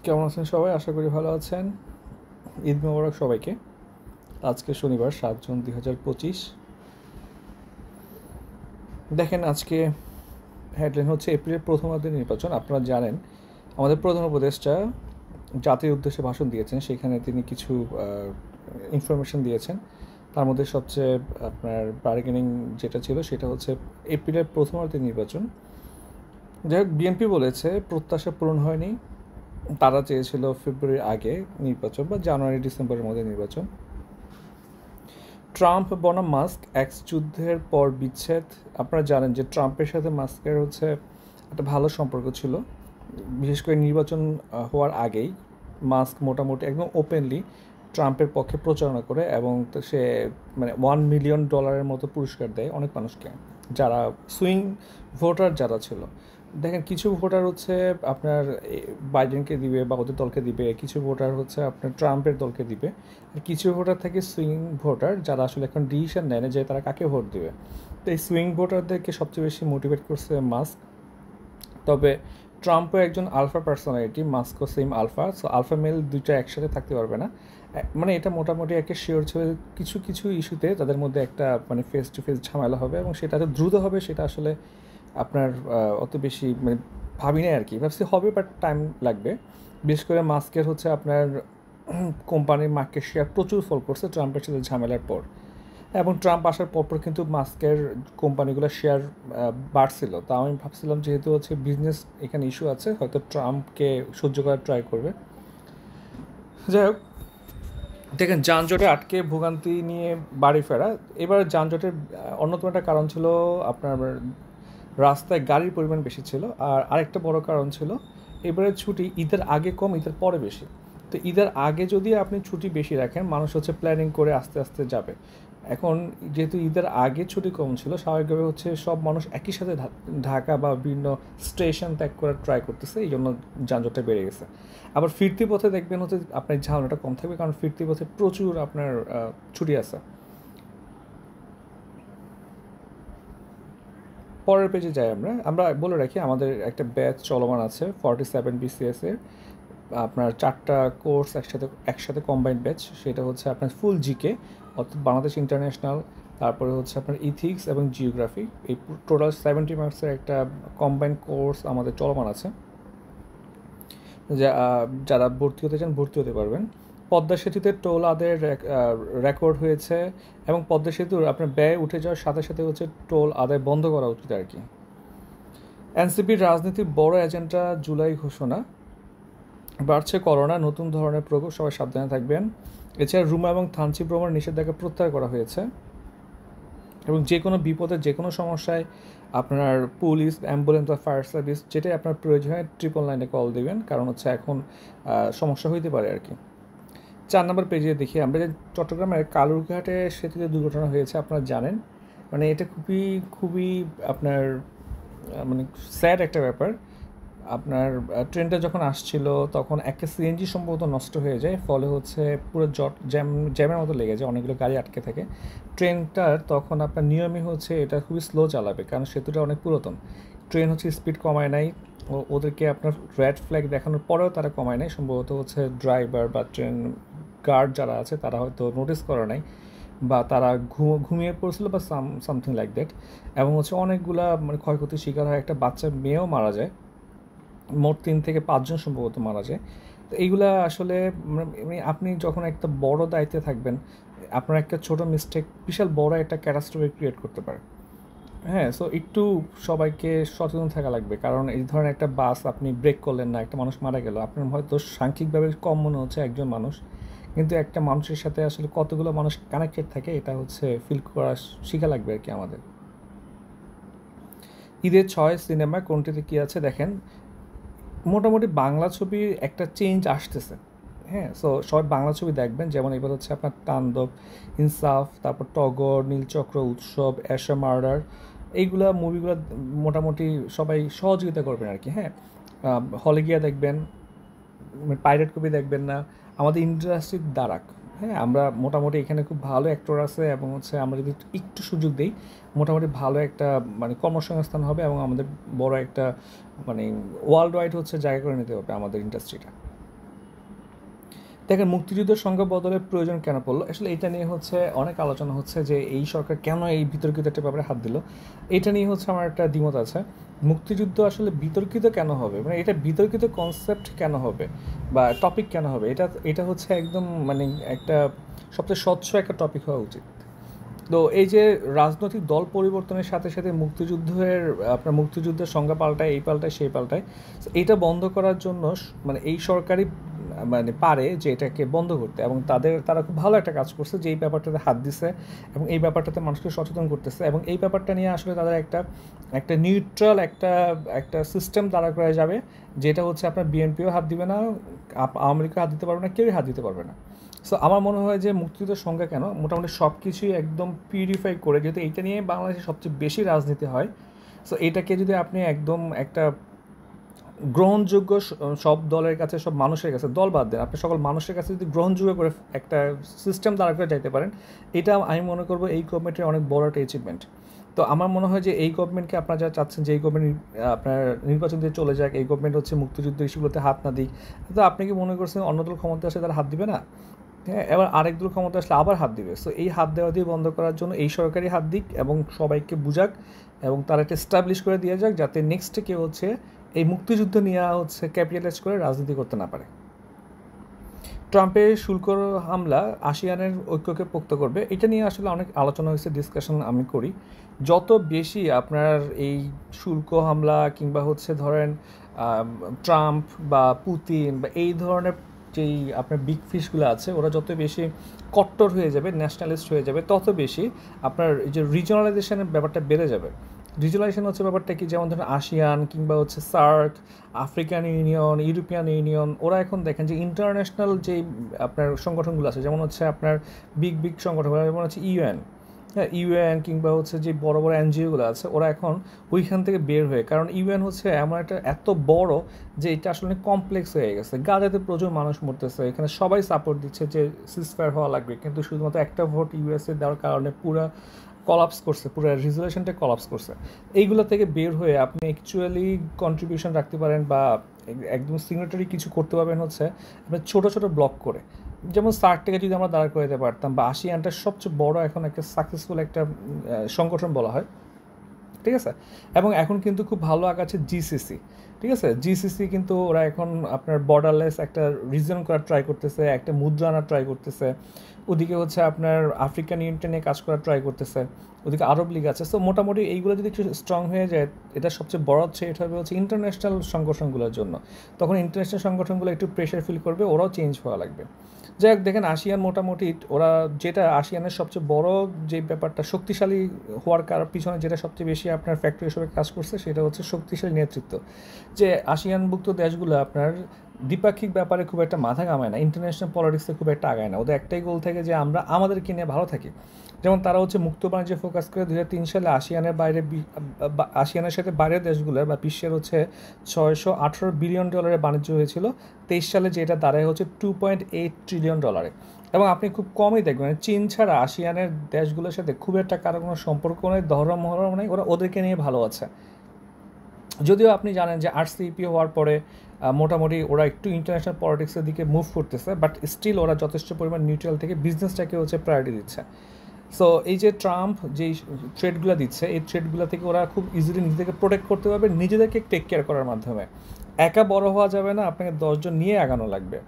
কেমন আছেন সবাই? আশা করি ভালো আছেন। ঈদ মোবারক সবাইকে। আজকে শনিবার 7 জুন 2025। দেখেন, আজকে হেডলাইন হচ্ছে এপ্রিলের প্রথমার্ধের নির্বাচন। আপনারা জানেন আমাদের প্রধান উপদেষ্টা জাতির উদ্দেশ্যে ভাষণ দিয়েছেন, সেখানে তিনি কিছু ইনফরমেশন দিয়েছেন। তার মধ্যে সবচেয়ে আপনার বার্গেনিং যেটা ছিল সেটা হচ্ছে এপ্রিলের প্রথমার্ধের নির্বাচন। যাই হোক, বিএনপি বলেছে প্রত্যাশা পূরণ হয়নি। তারা চেয়েছিল ফেব্রুয়ারির আগে নির্বাচন বা জানুয়ারি ডিসেম্বরের মধ্যে নির্বাচন। ট্রাম্প বনাম মাস্ক এক্স যুদ্ধের পর বিচ্ছেদ। আপনারা জানেন যে ট্রাম্পের সাথে মাস্কের হচ্ছে একটা ভালো সম্পর্ক ছিল, বিশেষ করে নির্বাচন হওয়ার আগেই মাস্ক মোটামুটি একদম ওপেনলি ট্রাম্পের পক্ষে প্রচারণা করে এবং সে মানে $1 মিলিয়ন মতো পুরস্কার দেয় অনেক মানুষকে, যারা সুইং ভোটার যারা ছিল। দেখেন, কিছু ভোটার হচ্ছে আপনার বাইডেনকে দিবে বা ওদের দলকে দিবে, কিছু ভোটার হচ্ছে আপনার ট্রাম্পের দলকে দিবে, আর কিছু ভোটার থাকে সুইং ভোটার যারা আসলে এখন ডিসিশন নেয় না যে তারা কাকে ভোট দিবে। তো এই সুইং ভোটারদেরকে সবচেয়ে বেশি মোটিভেট করছে মাস্ক। তবে ট্রাম্পও একজন আলফা পার্সোনালিটি, মাস্কও same alpha. So alpha male দুইটা একসাথে থাকতে পারবে না। মানে এটা মোটামুটি একটা শিওর ছিল, কিছু কিছু ইস্যুতে তাদের মধ্যে একটা মানে ফেস টু ফেস ঝামেলা হবে এবং সেটা এত দ্রুত হবে সেটা আসলে আপনার অত বেশি মানে ভাবি নাই আর কি। ভাবছি হবে, বাট টাইম লাগবে। বিশেষ করে মাস্কের হচ্ছে আপনার কোম্পানির মার্কেট শেয়ার প্রচুর ফল করছে ট্রাম্পের সাথে ঝামেলার পর, এবং ট্রাম্প আসার পরপর কিন্তু মাস্কের কোম্পানিগুলোর শেয়ার বাড়ছিল। তা আমি ভাবছিলাম যেহেতু হচ্ছে বিজনেস এখানে ইস্যু আছে, হয়তো ট্রাম্পকে সহ্য করার ট্রাই করবে। যাই হোক, দেখেন, যানজটে আটকে ভোগান্তি নিয়ে বাড়ি ফেরা। এবার যানজটের অন্যতম একটা কারণ ছিল আপনার রাস্তায় গাড়ির পরিমাণ বেশি ছিল, আর আরেকটা বড় কারণ ছিল এবারে ছুটি ঈদের আগে কম, ঈদের পরে বেশি। তো ঈদের আগে যদি আপনি ছুটি বেশি রাখেন, মানুষ হচ্ছে প্ল্যানিং করে আস্তে আস্তে যাবে। এখন যেহেতু ঈদের আগে ছুটি কম ছিল, স্বাভাবিকভাবে হচ্ছে সব মানুষ একই সাথে ঢাকা বা বিভিন্ন স্টেশন ত্যাগ করার ট্রাই করতেছে, এই জন্য যানজটটা বেড়ে গেছে। আবার ফিরতি পথে দেখবেন হচ্ছে আপনার ঝামেলাটা কম থাকবে, কারণ ফিরতি পথে প্রচুর আপনার ছুটি আছে। পরের পেজে যাই। আমরা আমরা বলে রাখি আমাদের একটা ব্যাচ চলমান আছে 47 BCS এর। আপনার 4টা কোর্স একসাথে একসাথে কম্বাইন্ড ব্যাচ। সেটা হচ্ছে আপনার ফুল জিকে, অর্থাৎ বাংলাদেশ ইন্টারন্যাশনাল, তারপরে হচ্ছে আপনার ইথিক্স এবং জিওগ্রাফি। এই টোটাল 70 মার্কসের একটা কম্বাইন্ড কোর্স আমাদের চলমান আছে। যারা ভর্তি হতে চান ভর্তি হতে পারবেন। পদ্মা সেতুতে টোল আদায়ের রেকর্ড হয়েছে, এবং পদ্মা সেতুর আপনার ব্যয় উঠে যাওয়ার সাথে সাথে হচ্ছে টোল আদায় বন্ধ করা উচিত আর কি। এনসিপির রাজনীতির বড় এজেন্ডা জুলাই ঘোষণা। বাড়ছে করোনা, নতুন ধরনের প্রকোপ, সবাই সাবধানে থাকবেন। এছাড়া রুমা এবং থানচি ভ্রমণ নিষেধাজ্ঞা প্রত্যাহার করা হয়েছে, এবং যে কোনো বিপদে যে কোনো সমস্যায় আপনার পুলিশ, অ্যাম্বুলেন্স বা ফায়ার সার্ভিস যেটাই আপনার প্রয়োজন হয় 999-এ কল দেবেন, কারণ হচ্ছে এখন সমস্যা হইতে পারে আর কি। 4 নম্বর পেজে দেখি আমরা যে চট্টগ্রামের কালুরঘাটে সেতুতে দুর্ঘটনা হয়েছে, আপনারা জানেন। মানে এটা খুবই খুবই আপনার মানে স্যাড একটা ব্যাপার। আপনার ট্রেনটা যখন আসছিল তখন একটা সিএনজি সম্ভবত নষ্ট হয়ে যায়, ফলে হচ্ছে পুরো জ্যামের মতো লেগে যায়, অনেকগুলো গাড়ি আটকে থাকে ট্রেনটার। তখন আপনার নিয়মই হচ্ছে এটা খুবই স্লো চালাবে, কারণ সেতুটা অনেক পুরাতন। ট্রেন হচ্ছে স্পিড কমায় নাই, ওদেরকে আপনার রেড ফ্ল্যাগ দেখানোর পরেও তারা কমায় নাই। সম্ভবত হচ্ছে ড্রাইভার বা ট্রেন গার্ড যারা আছে তারা হয়তো নোটিস করে নাই, বা তারা ঘুমিয়ে পড়ছিল বা সামথিং লাইক দ্যাট। এবং হচ্ছে অনেকগুলা মানে ক্ষয়ক্ষতির শিকার হয়, একটা বাচ্চা মেয়েও মারা যায়, মোট 3 থেকে 5 জন সম্ভবত মারা যায়। তো এইগুলা আসলে মানে আপনি যখন একটা বড় দায়িত্বে থাকবেন, আপনার একটা ছোট মিস্টেক বিশাল বড় একটা ক্যাটাস্ট্রফি ক্রিয়েট করতে পারে। হ্যাঁ, সো একটু সবাইকে সচেতন থাকা লাগবে, কারণ এই ধরনের একটা বাস আপনি ব্রেক করলেন না, একটা মানুষ মারা গেল, আপনার হয়তো সাংখ্যিকভাবে কম মনে হচ্ছে একজন মানুষ, কিন্তু একটা মানুষের সাথে আসলে কতগুলো মানুষ কানেক্টেড থাকে এটা হচ্ছে ফিল করা শেখা লাগবে আর কি আমাদের। ঈদের 6 সিনেমা কোনটিতে কী আছে দেখেন। মোটামুটি বাংলা ছবির একটা চেঞ্জ আসতেছে। হ্যাঁ, সো সবাই বাংলা ছবি দেখবেন, যেমন এবার হচ্ছে আপনার তাণ্ডব, ইনসাফ, তারপর টগর, নীলচক্র, উৎসব, অ্যাশা মার্ডার, এইগুলা মুভিগুলো মোটামুটি সবাই সহযোগিতা করবেন আর কি। হ্যাঁ, হলে গিয়ে দেখবেন, পাইরেট কপি দেখবেন না। আমাদের ইন্ডাস্ট্রির দ্বারাক। হ্যাঁ, আমরা মোটামুটি এখানে খুব ভালো অ্যাক্টর আছে, এবং হচ্ছে আমরা যদি একটু সুযোগ দিই মোটামুটি ভালো একটা মানে কর্মসংস্থান হবে, এবং আমাদের বড় একটা মানে ওয়ার্ল্ড ওয়াইড হচ্ছে জায়গা করে নিতে হবে আমাদের ইন্ডাস্ট্রিটা। দেখেন মুক্তিযুদ্ধের সংখ্যা বদলের প্রয়োজন কেন পড়লো, আসলে এটা নিয়ে হচ্ছে অনেক আলোচনা হচ্ছে যে এই সরকার কেন এই বিতর্কিত একটা ব্যাপারে হাত দিল। এটা নিয়ে হচ্ছে আমার একটা দ্বিমত আছে। মুক্তিযুদ্ধ আসলে বিতর্কিত কেন হবে, মানে এটা বিতর্কিত কনসেপ্ট কেন হবে বা টপিক কেন হবে, এটা এটা হচ্ছে একদম মানে একটা সবচেয়ে স্বচ্ছ একটা টপিক হওয়া উচিত। তো এই যে রাজনৈতিক দল পরিবর্তনের সাথে সাথে মুক্তিযুদ্ধের আপনার মুক্তিযুদ্ধের সংজ্ঞা পাল্টায়, এই পাল্টায় সেই পাল্টায়। তো এটা বন্ধ করার জন্য মানে এই সরকারই মানে পারে যে এটাকে বন্ধ করতে, এবং তারা খুব ভালো একটা কাজ করছে যে এই ব্যাপারটাতে হাত দিছে এবং এই ব্যাপারটাতে মানুষকে সচেতন করতেছে, এবং এই ব্যাপারটা নিয়ে আসলে তাদের একটা একটা নিউট্রাল একটা একটা সিস্টেম দাঁড়া করা যাবে, যেটা হচ্ছে আপনার বিএনপিও হাত দিবে না, আওয়ামী লীগও হাত দিতে পারবে না, কেউই হাত দিতে পারবে না। সো আমার মনে হয় যে মুক্তিযুদ্ধের সংখ্যা কেন মোটামুটি সব কিছুই একদম পিউরিফাই করে, যেহেতু এইটা নিয়ে বাংলাদেশে সবচেয়ে বেশি রাজনীতি হয়। সো এটাকে যদি আপনি একদম একটা গ্রহণযোগ্য সব দলের কাছে, সব মানুষের কাছে, দল বাদ দেন, আপনি সকল মানুষের কাছে যদি গ্রহণযোগ্য করে একটা সিস্টেম দাঁড়া করে যাইতে পারেন, এটা আমি মনে করবো এই গভর্নমেন্টের অনেক বড় একটা অ্যাচিভমেন্ট। তো আমার মনে হয় যে এই গভর্নমেন্টকে আপনারা যা চাচ্ছেন যে এই গভর্নমেন্ট আপনার নির্বাচন দিয়ে চলে যাক, এই গভর্নমেন্ট হচ্ছে মুক্তিযুদ্ধ ইস্যুগুলোতে হাত না দিক, তো আপনি কি মনে করছেন অন্য দল ক্ষমতা আসলে তারা হাত দিবে না? হ্যাঁ, এবার আরেক দল ক্ষমতা আসলে আবার হাত দিবে। সো এই হাত দেওয়া দিয়ে বন্ধ করার জন্য এই সরকারি হাত দিক এবং সবাইকে বুঝাক, এবং তারা একটা এস্টাবলিশ করে দিয়ে যাক, যাতে নেক্সটে কেউ হচ্ছে এই মুক্তিযুদ্ধ নিয়ে হচ্ছে ক্যাপিটালাইজ করে রাজনীতি করতে না পারে। ট্রাম্পের শুল্ক হামলা আসিয়ানের ঐক্যকে পোক্ত করবে, এটা নিয়ে আসলে অনেক আলোচনা হয়েছে, ডিসকাশন আমি করি। যত বেশি আপনার এই শুল্ক হামলা কিংবা হচ্ছে ধরেন ট্রাম্প বা পুতিন বা এই ধরনের যেই আপনার বিগ ফিশগুলো আছে, ওরা যত বেশি কট্টর হয়ে যাবে, ন্যাশনালিস্ট হয়ে যাবে, তত বেশি আপনার এই যে রিজনালাইজেশনের ব্যাপারটা বেড়ে যাবে। রিজনালাইজেশন হচ্ছে ব্যাপারটা কি, যেমন ধরেন আসিয়ান কিংবা হচ্ছে SAARC, African union, European union, ওরা এখন দেখেন যে ইন্টারন্যাশনাল যেই আপনার সংগঠনগুলো আছে, যেমন হচ্ছে আপনার বিগ বিগ সংগঠনগুলো, যেমন হচ্ছে ইউএন, হ্যাঁ ইউএন কিংবা হচ্ছে যে বড় বড় এনজিওগুলো আছে, ওরা এখন ওইখান থেকে বের হয়ে, কারণ ইউএন হচ্ছে এমন একটা এত বড় যে এটা আসলে কমপ্লেক্স হয়ে গেছে, গাজাতে প্রচুর মানুষ মরতেছে, এখানে সবাই সাপোর্ট দিচ্ছে যে সিজফায়ার হওয়া লাগবে, কিন্তু শুধুমাত্র একটা ভোট ইউএসএ দেওয়ার কারণে পুরো কলাপস করছে, পুরো রেজুলেশনটা কলাপস করছে। এইগুলো থেকে বের হয়ে আপনি অ্যাকচুয়ালি কন্ট্রিবিউশন রাখতে পারেন বা একদম সিগনেটারি কিছু করতে পারবেন হচ্ছে আপনি ছোটো ছোটো ব্লক করে, যেমন সার্কটাকে যদি আমরা দাঁড় করে দিতে পারতাম, বা আসিয়ানটা সবচেয়ে বড় এখন একটা সাকসেসফুল একটা সংগঠন বলা হয়, ঠিক আছে। এবং এখন কিন্তু খুব ভালো আগাচ্ছে জিসিসি, ঠিক আছে। জিসিসি কিন্তু ওরা এখন আপনার বর্ডারলেস একটা রিজন করার ট্রাই করতেছে, একটা মুদ্রা আনার ট্রাই করতেছে, ওদিকে হচ্ছে আপনার আফ্রিকান ইউনিয়ন নিয়ে কাজ করার ট্রাই করতেছে, ওদিকে আরব লীগ আছে। সো মোটামুটি এইগুলো যদি একটু স্ট্রং হয়ে যায়, এটা সবচেয়ে বড় হচ্ছে এটা হবে হচ্ছে ইন্টারন্যাশনাল সংগঠনগুলোর জন্য, তখন ইন্টারন্যাশনাল সংগঠনগুলো একটু প্রেশার ফিল করবে, ওরাও চেঞ্জ হওয়া লাগবে। যাই হোক, দেখেন আসিয়ান মোটামুটি ওরা যেটা আসিয়ানের সবচেয়ে বড় যে ব্যাপারটা শক্তিশালী হওয়ার পিছনে যেটা সবচেয়ে বেশি আপনার ফ্যাক্টরি হিসেবে কাজ করছে, সেটা হচ্ছে শক্তিশালী নেতৃত্ব। যে আসিয়ানভুক্ত দেশগুলো আপনার দ্বিপাক্ষিক ব্যাপারে খুব একটা মাথা ঘামায় না, ইন্টারন্যাশনাল পলিটিক্সে খুব একটা আগায় না, ওদের একটাই গোল থাকে যে আমরা আমাদেরকে নিয়ে ভালো থাকি। যেমন তারা হচ্ছে মুক্ত বাণিজ্যে ফোকাস করে 2003 সালে আসিয়ানের বাইরে আসিয়ানের সাথে বাইরের দেশগুলোর বা বিশ্বের হচ্ছে $618 বিলিয়ন বাণিজ্য হয়েছিল। 23 সালে যেটা দাঁড়ায় হচ্ছে $2.8 ট্রিলিয়ন। এবং আপনি খুব কমই দেখবেন চীন ছাড়া আসিয়ানের দেশগুলোর সাথে খুব একটা কারো কোনো সম্পর্ক নেই, ধর্ম মহরম নেই, ওরা ওদেরকে নিয়ে ভালো আছে। যদিও আপনি জানেন যে আরসিইপি হওয়ার পরে মোটামুটি ওরা একটু ইন্টারন্যাশনাল পলিটিক্সের দিকে মুভ করতেছে, বাট স্টিল ওরা যথেষ্ট পরিমাণ নিউট্রাল থেকে বিজনেসটাকে হচ্ছে প্রায়োরিটি দিচ্ছে। সো এই যে ট্রাম্প যেই ট্রেডগুলো দিচ্ছে, এই ট্রেডগুলো থেকে ওরা খুব ইজিলি নিজেদেরকে প্রোটেক্ট করতে পারবে, নিজেদেরকে টেক কেয়ার করার মাধ্যমে। একা বড় হওয়া যাবে না, আপনাকে 10 জন নিয়ে আগানো লাগবে।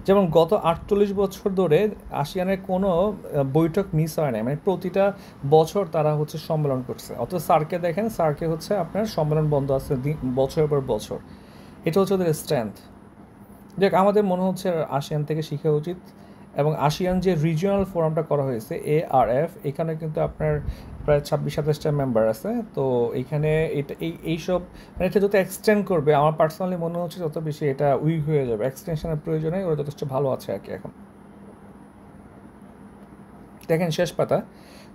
যেমন গত 48 বছর ধরে আসিয়ানের কোনো বৈঠক মিস হয় না, মানে প্রতিটা বছর তারা হচ্ছে সম্মেলন করছে। অথচ সার্কে দেখেন, সার্কে হচ্ছে আপনার সম্মেলন বন্ধ আছে বছরের পর বছর। এটা হচ্ছে ওদের স্ট্রেংথ। দেখ, আমাদের মনে হচ্ছে আসিয়ান থেকে শেখা উচিত। এবং আসিয়ান যে রিজিওনাল ফোরামটা করা হয়েছে ARF, এখানে কিন্তু আপনার প্রায় 26-27টা মেম্বার আছে। তো এইখানে এটা এইসব মানে এটা যত এক্সটেন্ড করবে, আমার পার্সোনালি মনে হচ্ছে তত বেশি এটা উইক হয়ে যাবে, এক্সটেনশনের প্রয়োজনে ওরা যথেষ্ট ভালো আছে আর কি এখন। দেখেন শেষ পাতা,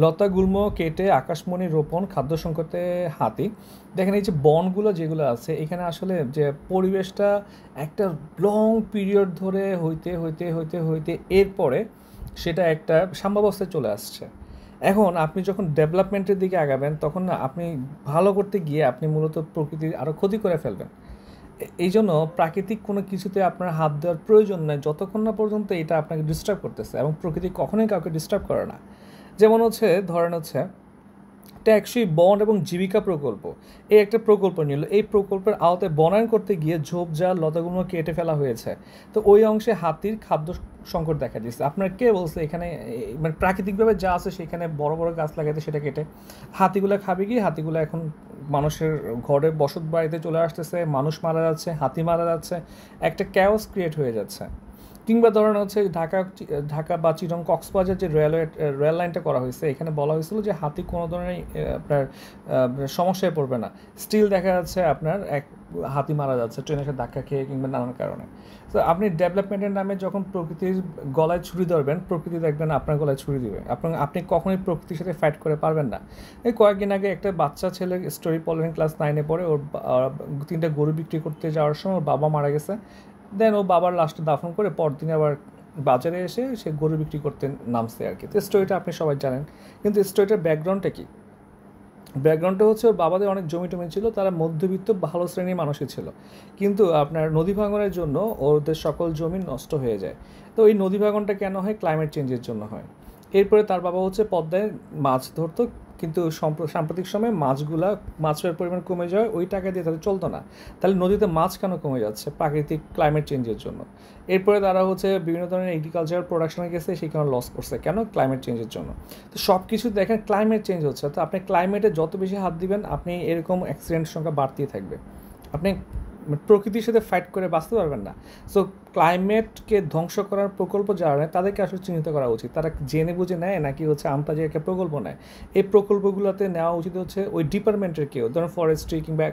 লতা গুল্ম কেটে আকাশমণি রোপণ, খাদ্য সংকটে হাতি। দেখেন এই যে বনগুলো যেগুলো আছে, এখানে আসলে যে পরিবেশটা একটা লং পিরিয়ড ধরে হইতে হইতে হইতে হইতে এরপরে সেটা একটা সাম্যাবস্থায় চলে আসছে। এখন আপনি যখন ডেভেলপমেন্টের দিকে আগাবেন, তখন না আপনি ভালো করতে গিয়ে আপনি মূলত প্রকৃতির আরও ক্ষতি করে ফেলবেন। এই জন্য প্রাকৃতিক কোনো কিছুতে আপনার হাত দেওয়ার প্রয়োজন নেই যতক্ষণ না পর্যন্ত এটা আপনাকে ডিস্টার্ব করতেছে, এবং প্রকৃতি কখনোই কাউকে ডিস্টার্ব করে না। যেমন হচ্ছে ধরেন হচ্ছে টেকসই বন এবং জীবিকা প্রকল্প, এই একটা প্রকল্প নিল, এই প্রকল্পের আওতায় বনায়ন করতে গিয়ে ঝোপঝাড় লতাগুলো কেটে ফেলা হয়েছে। তো ওই অংশে হাতির খাদ্য সংকট দেখা দিচ্ছে। আপনার কে বলছে এখানে মানে প্রাকৃতিকভাবে যা আছে সেখানে বড় বড় গাছ লাগাইতে, সেটা কেটে হাতিগুলো খাবে কি? হাতিগুলো এখন মানুষের ঘরে বসত বাড়িতে চলে আসতেছে, মানুষ মারা যাচ্ছে, হাতি মারা যাচ্ছে, একটা ক্যাওস ক্রিয়েট হয়ে যাচ্ছে। কিংবা ধরেন হচ্ছে ঢাকা বা চিটং কক্সবাজার যে রেল লাইনটা করা হয়েছে, এখানে বলা হয়েছিল যে হাতি কোনো ধরনের আপনার সমস্যায় পড়বে না। স্টিল দেখা যাচ্ছে আপনার এক হাতি মারা যাচ্ছে ট্রেনের সাথে ধাক্কা খেয়ে কিংবা নানান কারণে। তো আপনি ডেভেলপমেন্টের নামে যখন প্রকৃতির গলায় ছুরি ধরবেন, প্রকৃতি দেখবেন আপনার গলায় ছুরি দিবে। আপনি কখনোই প্রকৃতির সাথে ফাইট করে পারবেন না। এই কয়েকদিন আগে একটা বাচ্চা ছেলে স্টোরি পড়লেন, ক্লাস 9-এ পড়ে, ওর 3টা গরু বিক্রি করতে যাওয়ার সময় ওর বাবা মারা গেছে। দেন ও বাবার লাস্টে দাফন করে পরদিন আবার বাজারে এসে সে গরু বিক্রি করতে নামছে আর কি। তো স্টোরিটা আপনি সবাই জানেন, কিন্তু স্টোরিটার ব্যাকগ্রাউন্ডটা কী? ব্যাকগ্রাউন্ডটা হচ্ছে ওর বাবাদের অনেক জমি টমি ছিল, তারা মধ্যবিত্ত ভালো শ্রেণীর মানুষই ছিল, কিন্তু আপনার নদী ভাঙনের জন্য ওদের সকল জমি নষ্ট হয়ে যায়। তো এই নদী ভাঙনটা কেন হয়? ক্লাইমেট চেঞ্জের জন্য হয়। এরপরে তার বাবা হচ্ছে পদ্মায় মাছ ধরতো, কিন্তু সাম্প্রতিক সময়ে মাছের পরিমাণ কমে যায়, ওই টাকা দিয়ে তাদের চলতো না। তাহলে নদীতে মাছ কেন কমে যাচ্ছে? প্রাকৃতিক ক্লাইমেট চেঞ্জের জন্য। এরপরে তারা হচ্ছে বিভিন্ন ধরনের এগ্রিকালচার প্রোডাকশনে গেছে, সেখানে লস করছে কেন? ক্লাইমেট চেঞ্জের জন্য। তো সব কিছু দেখেন ক্লাইমেট চেঞ্জ হচ্ছে, তো আপনি ক্লাইমেটে যত বেশি হাত দিবেন আপনি এরকম অ্যাক্সিডেন্টের সংখ্যা বাড়তেই থাকবে। আপনি প্রকৃতির সাথে ফাইট করে বাঁচতে পারবেন না। সো ক্লাইমেটকে ধ্বংস করার প্রকল্প যারা নেয় তাদেরকে আসলে চিহ্নিত করা উচিত, তারা জেনে বুঝে নেয় নাকি হচ্ছে আমতাজি একটা প্রকল্প নেয়। এই প্রকল্পগুলোতে নেওয়া উচিত হচ্ছে ওই ডিপার্টমেন্টের কেউ, ধরুন ফরেস্ট্রি কিংবা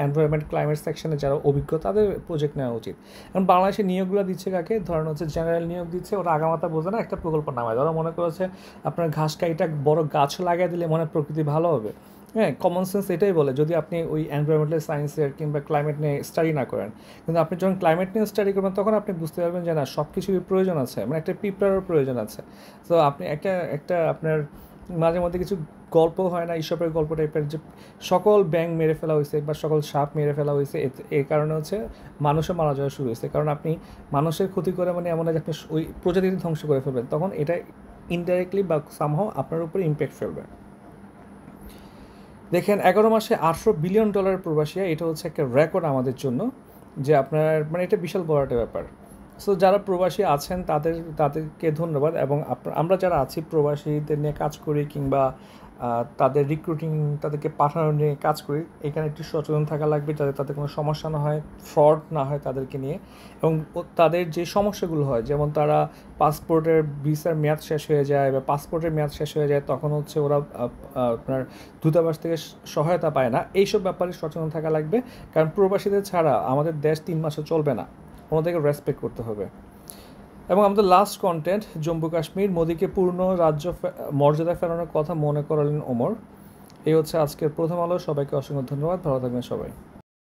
এনভায়রনমেন্ট ক্লাইমেট সেকশনে যারা অভিজ্ঞ তাদের প্রজেক্ট নেওয়া উচিত। কারণ বাংলাদেশে নিয়োগগুলো দিচ্ছে কাকে? ধরেন হচ্ছে জেনারেল নিয়োগ দিচ্ছে, ওরা আগামাতা বোঝে না, একটা প্রকল্প নামায় ওরা মনে করেছে আপনার ঘাস কাইটা বড় গাছ লাগিয়ে দিলে মনে প্রকৃতি ভালো হবে। হ্যাঁ, কমন সেন্স এটাই বলে, যদি আপনি ওই এনভায়রনমেন্টাল সায়েন্সের কিংবা ক্লাইমেট নিয়ে স্টাডি না করেন। কিন্তু আপনি যখন ক্লাইমেট নিয়ে স্টাডি করবেন তখন আপনি বুঝতে পারবেন যে না, সব কিছুরই প্রয়োজন আছে, মানে একটা পিঁপড়ারও প্রয়োজন আছে। তো আপনি একটা আপনার মাঝে মধ্যে কিছু গল্প হয় না, ঈশ্বরের গল্প টাইপের, যে সকল ব্যাঙ মেরে ফেলা হয়েছে বা সকল সাপ মেরে ফেলা হয়েছে, এই কারণে হচ্ছে মানুষও মারা যাওয়া শুরু হয়েছে। কারণ আপনি মানুষের ক্ষতি করে মানে এমন যে আপনি ওই প্রজাতিটি ধ্বংস করে ফেলবেন, তখন এটা ইনডাইরেক্টলি বা সামহাও আপনার উপরে ইম্প্যাক্ট ফেলবে। দেখেন 11 মাসে $800 বিলিয়ন প্রবাসী, এটা হচ্ছে একটা রেকর্ড আমাদের জন্য, যে আপনার মানে এটা বিশাল বড় একটা ব্যাপার। সো যারা প্রবাসী আছেন তাদেরকে ধন্যবাদ, এবং আমরা যারা আছি প্রবাসীদের নিয়ে কাজ করি কিংবা তাদের রিক্রুটিং, তাদেরকে পাঠানো নিয়ে কাজ করি, এখানে একটু সচেতন থাকা লাগবে যাতে তাদের কোনো সমস্যা না হয়, ফ্রড না হয় তাদেরকে নিয়ে। এবং তাদের যে সমস্যাগুলো হয়, যেমন তারা পাসপোর্টের ভিসার মেয়াদ শেষ হয়ে যায় বা পাসপোর্টের মেয়াদ শেষ হয়ে যায়, তখন হচ্ছে ওরা আপনার দূতাবাস থেকে সহায়তা পায় না, এইসব ব্যাপারে সচেতন থাকা লাগবে। কারণ প্রবাসীদের ছাড়া আমাদের দেশ 3 মাসও চলবে না, ওনাদেরকে রেসপেক্ট করতে হবে। এবং আমাদের লাস্ট কন্টেন্ট, জম্মু কাশ্মীর, মোদিকে পূর্ণ রাজ্য মর্যাদা ফেরানোর কথা মনে করালেন ওমর। এই হচ্ছে আজকের প্রথম আলো। সবাইকে অসংখ্য ধন্যবাদ, ভালো থাকবেন সবাই।